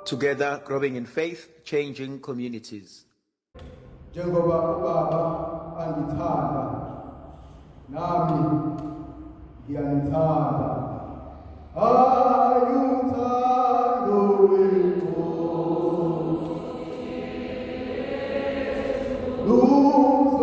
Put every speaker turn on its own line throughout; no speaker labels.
Together, growing in faith, changing communities.
Njengoba ubaba angithanda nami ngiyanithanda ayuthando lwethu luzokubikuna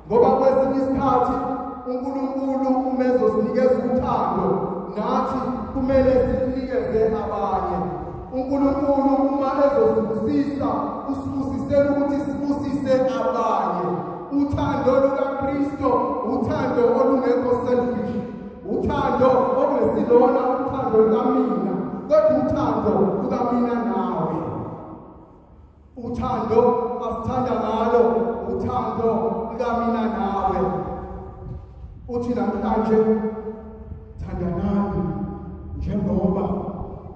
ngoba kwesinye isikhathi uNkulunkulu umezosinikeza uthando nathi kumele sinikeze abanye. uNkulunkulu uma ezosibusisa usibusisela ukuthi sibusise abanye. Uthando lukaKristu uthando olungekho selfish, uthando olwesilona, uthando lukamina, kodwa uthando lukamina nawe. Uthando asithanda ngalo uthando lukamina nawe. Uthi namhlanje thandanani njengoba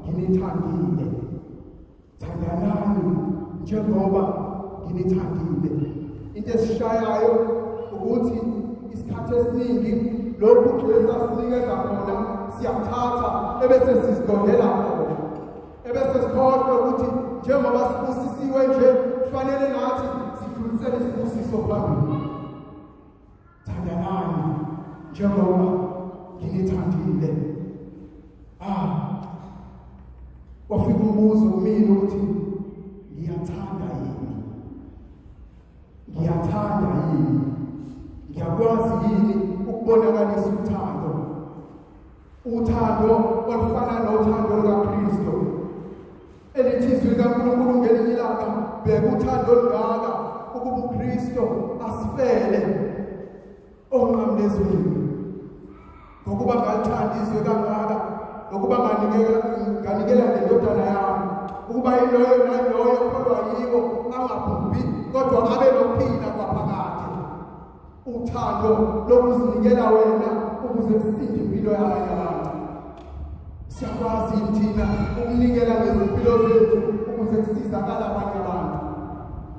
nginithandile. Thandanani njengoba nginithandile. Into esishayayo ukuthi isikhathi esiningi lokhu Jesu asinikeza khona siyathatha ebese sisidondela khona. Ebese sikhohlwa ukuthi njengoba sibusisiwe nje kufanele nathi sidlulisele isibusiso phambili. Thandanani njengoba nginithandile. Wafika umbuzo kumina ukuthi ngiyathanda yini? Ngiyathanda yini? Ngiyakwazi yini ukubonakalisa uthando? Uthando olufana nothando lukaKristu. Elithizwe kaNkulunkulu ngelinye ilanga bheka uthando olungaka ukuba uKristu asifele onqamlezweni ngokuba ngalithanda izwe kangaka ngokuba nganikela ngendodana yami ukuba yiloyo naloyo kodwa yiwo angabhubhi kodwa abe nokuphila kwaphakade uthando lokuzinikela wena ukuze kusinde impilo yabanye abantu siyakwazi thina ukunikela ngezimpilo zethu ukuze kusizakala abanye abantu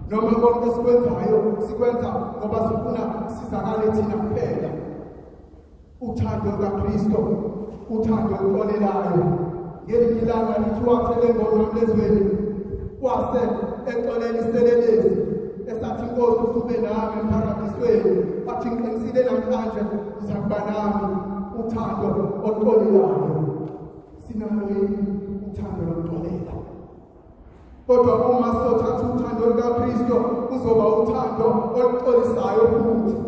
noma konke sikwenzayo sikwenza ngoba sifuna kusizakale thina kuphela uthando lukaKristu uthando oluxolelayo ngelinye ilanga lithi wathele ngonqamlezweni kwase exolela iselelezi esathi inkosi usube nami emparadisweni athi ngiqinisile namhlanje uzakuba nami uthando oluxolelayo sinalo yini uthando lokuxolela kodwa uma sothatha uthando lukaKristu kuzoba uthando oluxolisayo futhi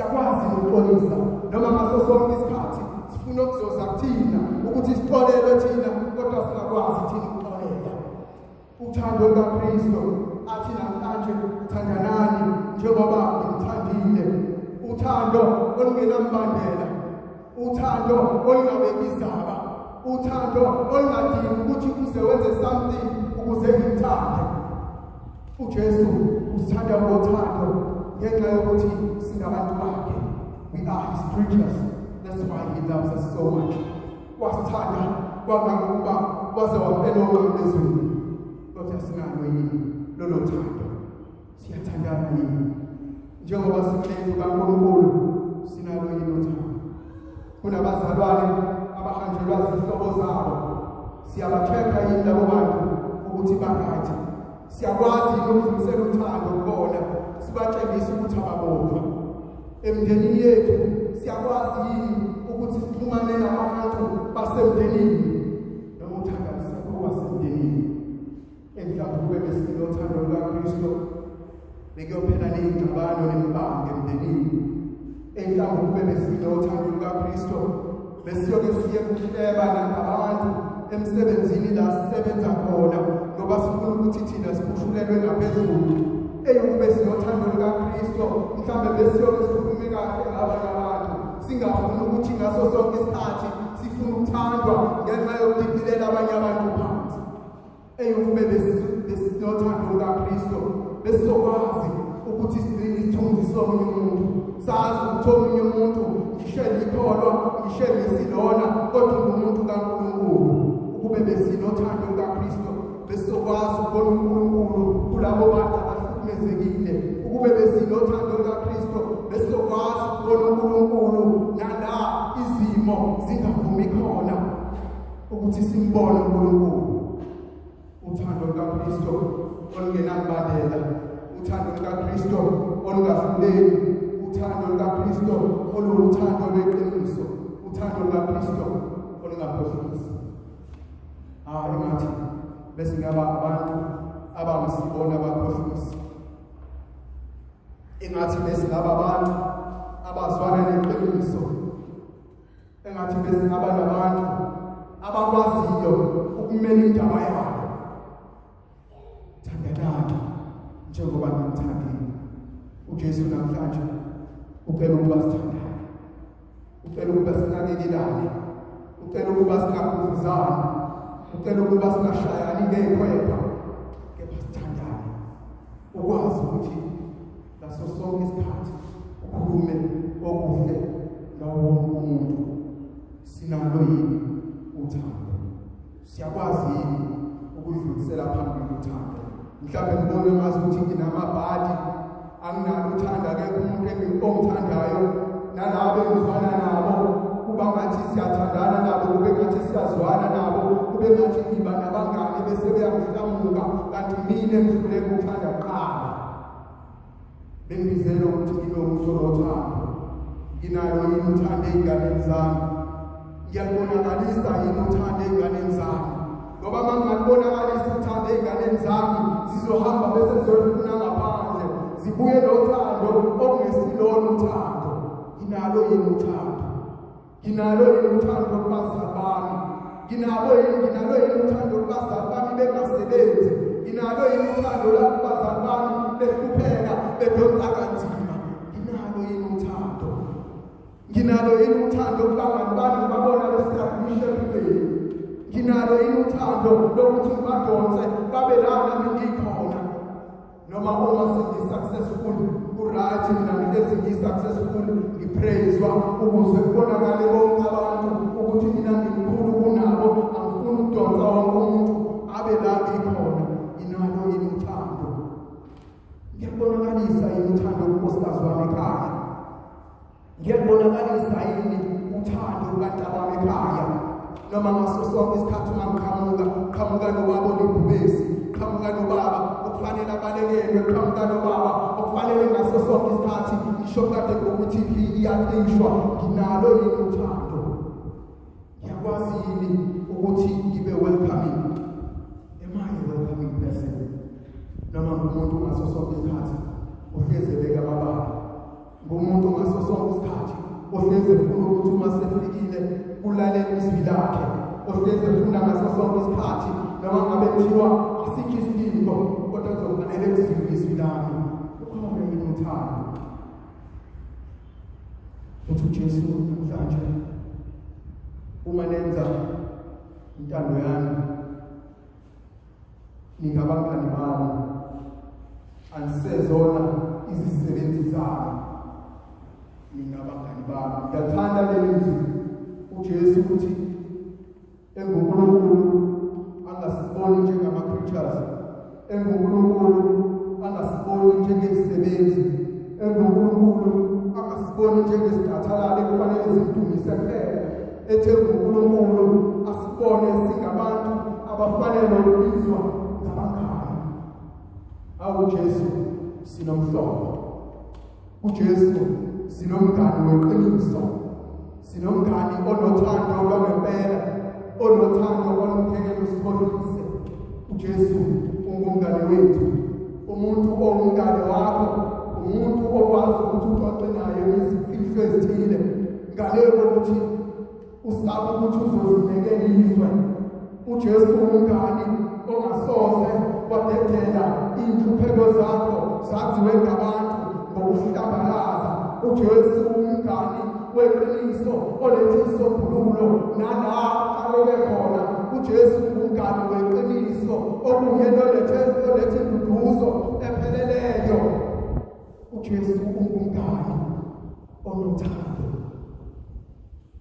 siyakwazi ukuxolisa noma ngaso sonke isikhathi sifuna ukuzoza kuthina ukuthi sixolelwe thina kodwa singakwazi thina ukuxolela uthando lukaKristu athi namhlanje thandanani njengoba ngithandile uthando olungenambandela uthando olungabeki izaba uthando olungadingi ukuthi uze wenze something ukuze ngithande uJesu usithanda ngothando ngenxa yokuthi singabantu bakhe we are his creatures that's why he loves us so much wasithanda kwangangokuba waze wafela onqamlezweni kodwa sinalo yini lolo thando siyathandana yini njengoba sihlezi kaNkulunkulu sinalo yini uthando kunabazalwane abahanjelwa zihlobo zabo siyabacheka yini labo bantu ukuthi bangathi siyakwazi ukudlulisela uthando kubona sibatshengise ukuthi ababodwa emndenini yethu siyakwazi yini ukuthi sixhumane nabantu basemndenini noma uthanda usekho wasemndenini emhlawumbe kube besinothando lukaKristu bekuyophela nezingxabano nemibanga emndenini emhlawumbe kube besinothando lukaKristu besiyoke siye kuhleba nabantu emsebenzini la sisebenza khona ngoba sifuna ukuthi thina sikhushulelwe ngaphezulu eyokube sinothando lukaKristu mhlawumbe besiyoke sikhulume kahle ngabanye abantu singafuni ukuthi ngaso sonke isikhathi sifuna ukuthandwa ngenxa yokudikilela abanye abantu phansi eyokube besinothando lukaKristu besizokwazi ukuthi sigcine isithunzi somunye umuntu sazi ukuthi omunye umuntu ngisho likholwa ngisho ngesilona kodwa umuntu kaNkulunkulu ukube besinothando lukaKristu besizokwazi ukubona uNkulunkulu kulabo bantu abahlukumezekile ukube besinothando lukaKristu besizokwazi ukubona uNkulunkulu nala izimo zingavumi khona ukuthi simbone uNkulunkulu uthando lukaKristu olungenambandela uthando lukaKristu olungahluleli uthando lukaKristu oluthando lweqiniso uthando lukaKristu olungaphohlisi engathi bese ngaba abantu abangasibona abakhohlisi engathi bese ngaba abantu abazwana neqiniso engathi bese ngaba nabantu abakwaziyo ukumela indaba yabo thandanani njengoba ngithandile uJesu namhlanje ucela ukuba sithandane ucela ukuba sinakekelane ucela ukuba singagudluzani ucela ukuba singashayani ngekhwepha kepha sithandane ukwazi ukuthi ngaso sonke isikhathi ukhulume okuhle ngawo wonke umuntu sinalo yini uthando siyakwazi yini ukudlulisela phambili uthando mhlawumbe ngibone ngazi ukuthi nginamabhadi anginalo uthando akekho umuntu ongithandayo nalabo engizwana nabo kuba ngathi siyathandana nabo kube ngathi siyazwana nabo kube ngathi ngiba nabangane bese beyangihlamuka kanti mina ngifule ukuthanda kuqala bengibizela ukuthi ngibe umuntu onothando nginalo yini uthando ey'nganeni zami ngiyabonakalisa yini uthando ey'nganeni zami ngoba uma ngingabonakalisa uthando ey'nganeni zami zizohamba bese ziyolifuna ngaphandle zibuye nothando okungesilona uthando nginalo yini uthando nginalo yini uthando kubazali bami nginalo yini uthando kubazali bami bengasebenzi nginalo yini uthando lapho bazali bami behlupheka bedonsa kanzima nginalo yini uthando nginalo yini uthando kubangani bami babona besiqalishe empilweni nginalo yini uthando lokuthi ngibadonse babe la nami ngikhona noma uma sengi-successful right mina ngilezi ngi-successful ngipraiswa ukuze kubonakale bonke abantu ukuthi mina ngimkhulu kunabo angifuni ukudonsa wonke umuntu abe la ngikhona nginalo yini uthando ngiyabonakalisa yini uthando kunkosikazi wami ekhaya ngiyabonakalisa yini uthando kubantu abami ekhaya noma ngaso sonke isikhathi uma ngiqhamuka nobaba olibhubesi qhamuka nobaba okufanele abalekelwe qhamuka nobaba okufanele ngaso sonke isikhathi ngisho kade ukuthi iviki iyaqishwa nginalo yini uthando ngiyakwazi yini ukuthi ngibe welcoming am I a welcoming person noma ngumuntu ngaso sonke isikhathi ohlezebeka abababa ngumuntu ngaso sonke isikhathi ohleze funa ukuthi uma sefikile kulalela izwi lakhe ohleze funa ngaso sonke isikhathi noma ngabe kuthiwa asikho isidingo kodwa kuzofanele kuzwiwe izwi lami ukhona yini uthando uthi uJesu namhlanje uma nenza intando yami ningabangani bami anisezona izisebenzi zami ningabangani bami ngiyathanda leli uJesu ukuthi uNkulunkulu angasiboni njengama-creatures uNkulunkulu angasiboni njengesisebenzi uNkulunkulu angasiboni njengesidathalala ekufanele sidumise kuphela ethe uNkulunkulu asibone singabantu abafanele ukubizwa ngabangani uJesu sinomhlobo uJesu sinomngani weqiniso sinomngani onothando lwangempela onothando olumphekela usikhohlise uJesu ungumngane wethu umuntu ongumngane wakho umuntu okwazi ukuthi uxoxe naye izimfihlo ezithile ngale kokuthi usaba ukuthi uzozibekela izwe uJesu ungumngane ongasoze wadedela inhlupheko zakho zaziwe ngabantu ngokuhlambalaza uJesu ungumngane weqiniso oletha isombululo nala aleke khona uJesu ungumngane weqiniso okuyena oletha induduzo epheleleyo uJesu ungumngane onothando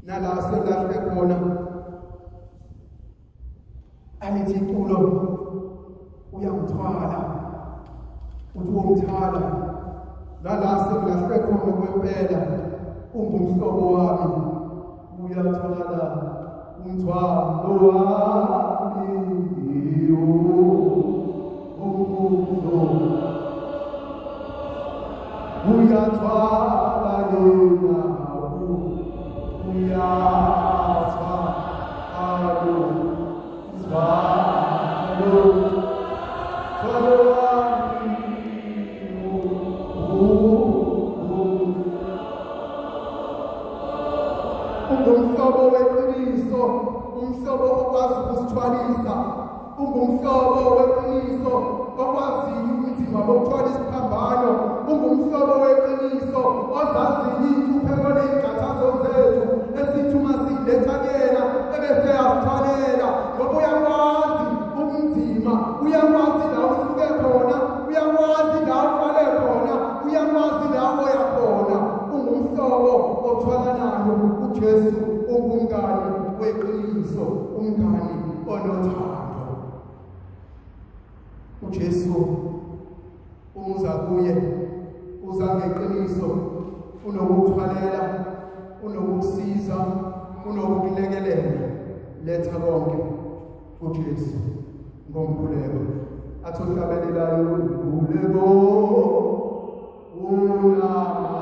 nala selahle khona alithi iculo uyamthwala uthi womthwala nala selahle khona kwempela ungumhlobo wami uyathwala umthwalo wami uyathwala yena ungumhlobo weqiniso umhlobo okwazi ukusithwalisa ungumhlobo weqiniso okwazi ubunzima bokuthwala isiphambano ungumhlobo weqiniso ozazi inhlupheko nezikhathazo zethu esithuma siletha kuyena ebese yasithwalela ngoba uyakwazi ubunzima uyakwazi la usuke khona uyakwazi la uqale khona uyakwazi la oya khona ungumhlobo othwalanayo uJesu ungumngane weqiniso umngane onothando uJesu uza kuye uza ngeqiniso unokuthwalela unokusiza unokulekelela letha konke uJesu ngomkhuleko athi uhlabelelayo umkhuleko unamandla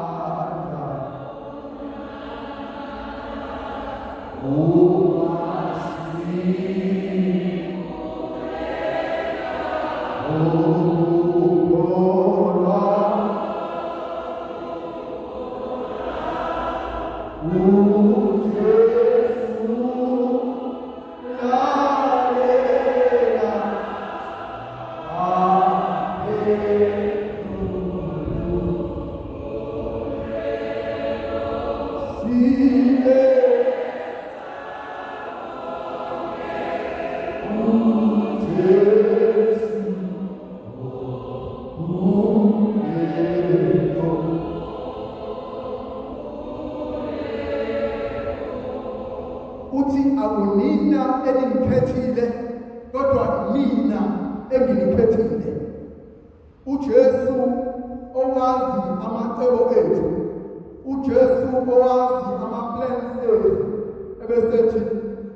uthi akunina elingikhethile kodwa mina enginikhethile. uJesu owazi amacebo ethu, uJesu owazi ama-plans ethu, ebesethi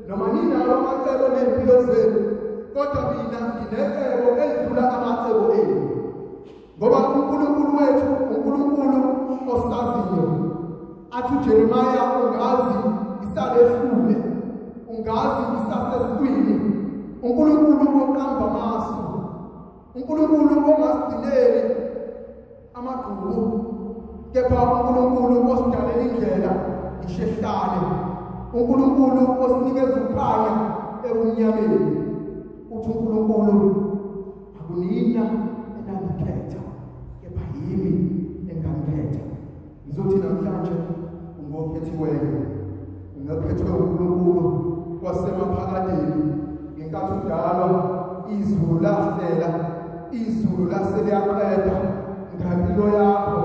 noma ninawo amacebo nempilo zenu kodwa mina nginecebo elidlula amacebo enu, ngoba uNkulunkulu wethu uNkulunkulu osaziyo. Athi uJeremiya, ungazi isalehlule, ungazi isaseswini, uNkulunkulu oqamba amasu, uNkulunkulu ongasigcineli amagqubu, kepha uNkulunkulu osidalela indlela ishehlane, uNkulunkulu osinikeza ukukhanya ebumnyameni. Uthi uNkulunkulu akunina enangikhetha, kepha yimi enganikhetha. Ngizothi namhlanje ungokhethiweyo, ungakhethwe uNkulunkulu wasemaphakadeni. Ngenkathi udalwa izulu lahlela, izulu laseliyaqeda ngempilo yakho,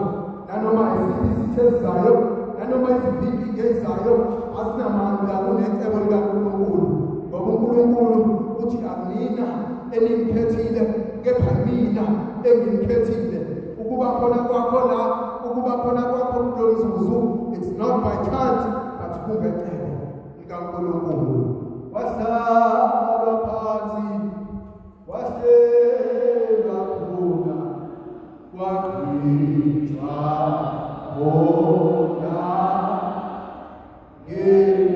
nanoma iziphi isithezayo, nanoma iziphi inkinga ezayo, asinamandla kunecebo likaNkulunkulu, ngoba uNkulunkulu uthi akunina enimkhethile, kepha mina engimkhethile. Ukuba khona kwakho la, ukuba khona kwakho kulo mzuzu, it's not by chance but kungecebo likaNkulunkulu. Wahlala phansi, wahlelwa khona, wagqitshwa khona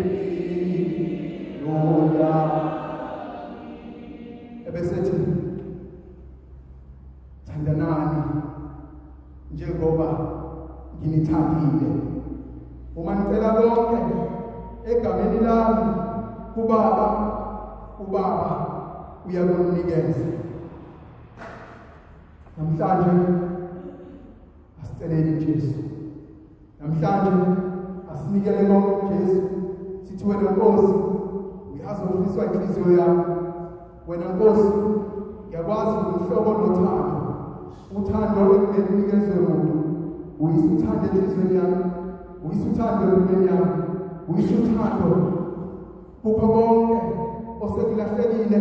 ngempilo yakho. Ebesethi thandanani njengoba nginithandile. Uma nicela konke egameni lami kuBaba, uBaba uyakunikeza. Namhlanje asiceleni uJesu, namhlanje asinikele konke uJesu. Sithi wena Nkosi, uyazi ukufiswa inhliziyo yami. Wena Nkosi, uyakwazi ukuhlobo nothando, uthando enginikezwe umuntu. Uyisuthando enhliziyweni yami, uyisuthando empilweni yami, uyisuthando kukho konke osekulahlekile.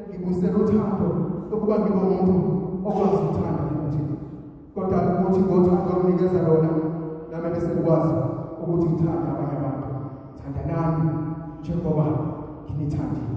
Ngibuyisela uthando lokuba ngibe umuntu okwazi ukuthanda futhi, kodwa ukuthi ngothando olunikeza lona nami bese ngikwazi ukuthi ngithande abanye abantu. Thandanani njengoba nginithandile.